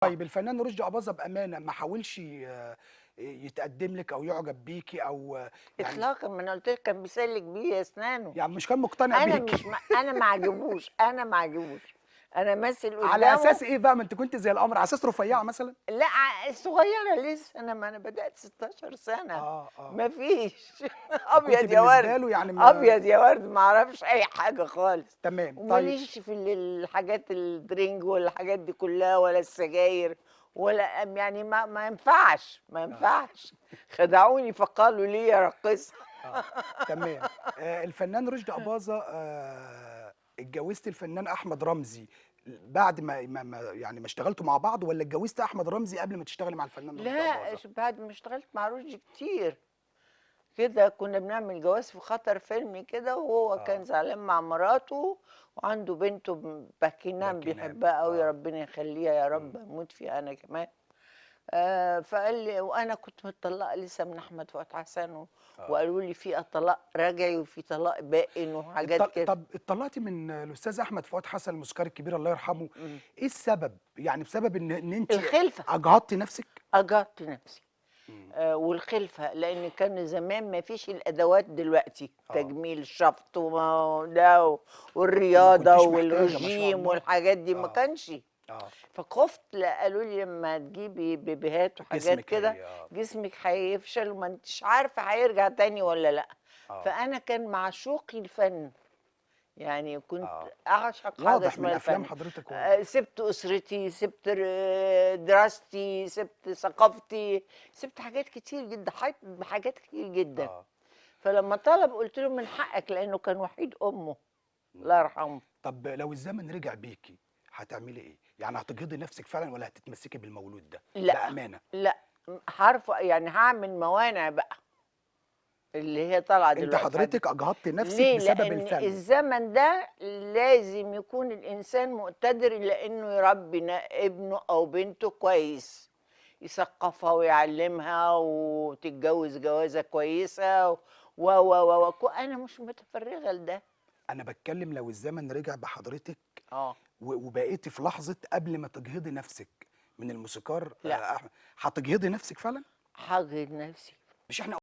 طيب الفنان رشدي أباظة بأمانة ما حاولش يتقدم لِك أو يُعجب بيكِ أو يعني إطلاقًا، ما أنا قُلت لك كان بيسلِّك بيه أسنانه. يعني مش كان مقتنع أنا بيكِ مش م أنا ما عجبوش، أنا ما عجبوش. أنا أمثّل على قدّامه. أساس إيه بقى؟ ما أنتِ كنتِ زي القمر، على أساس رفيّعة مثلًا؟ لأ، صغيّرة لسه، ما أنا بدأت 16 سَنة. آه. ما فيش فكنتِ أبيض يا بالنسبة ورد، له يعني ما أبيض يا ورد، ما أعرفش أي حاجة خالص. تمام، وما طيب ليش في الحاجات الدرينك والحاجات دي كلّها ولا السجاير ولا يعني ما ينفعش، ما آه، ينفعش. خدعوني فقالوا لي يا راقصة. آه، تمام. الفنان رشدي أباظة اتجوّزتِ الفنان أحمد رمزي بعد ما يعني ما اشتغلتوا مع بعض والّا اتجوّزتِ أحمد رمزي قبل ما تشتغلي مع الفنان رشدي لأ، أباظة؟ بعد ما اشتغلت مع رُشدي كتير. كده كنا بنعمل جواز في خطر فيلم كده، وهو كان آه، زعلان مع مراته وعنده بنته باكينام باكينام، بيحبها أوي، آه، ربنا يخلّيها يا رب، إمم، أموت فيها أنا كمان. فقال لي وأنا كنت متطلّقة لسه من أحمد فؤاد حسن آه. وقالوا لي في طلاق رجعي وفي طلاق بائن وحاجات كده. طب اتطلقتِ من الأستاذ أحمد فؤاد حسن الموسيقار الكبير الله يرحمه، إمم. إيه السبب؟ يعني بسبب إن أنتِ الخلفة، أجهضتِ نفسِك؟ أجهضت نفسي. إمم، والخلفة، لإن كان زمان ما فيش الأدوات دلوقتي، آه، تجميل، شفط ده وما والرياضة كنتيش محتاجة ما شاء والرجيم الله، والحاجات دي ما آه، كانش. آه، فخُفت قالوا لي لمّا تجيبي بيبيهات وحاجات جسمِك كده آه، جسمِك هيفشل وما أنتيش عارفة هيرجع تاني والّا لأ. آه، فأنا كان معشوقي الفن. يعني كنت آه، أعشق حاجة واضح من اسمها أفلام الفن. حضرتك واضح، سِبت أسرتي، سِبت دراستي، سِبت ثقافتي، سِبت حاجات كتير جدًا، ضحيت بحاجات كتير جدًا. آه، فلمّا طلب قُلت له: "من حقك." لإنه كان وحيد أمه، الله إمم، يرحمه. طب لو الزمن رجع بيكِ هتعملي إيه؟ يعني هتجهضي نفسِك فعلًا والّا هتتمسكي بالمولود ده؟ لأ، بأمانة، لأ، يعني هاعمل موانع بقى، اللي هي طالعة أنتِ دلوقتي حضرتك أجهضتِ نفسِك ليه؟ بسبب لإن الفن، الزمن ده لازم يكون الإنسان مقتدر لإنه يربي ابنه أو بنته كويس، يثقفها ويعلمها وتتجوز جوازة كويسة أنا مش متفرغة لده. أنا باتكلم لو الزمن رجع بحضرتك آه. وبقيتِ في لحظة قبل ما تجهضي نفسِك من الموسيقار لأ، هتجهضي نفسِك فعلًا؟ هاجهد نفسي. مش إحنا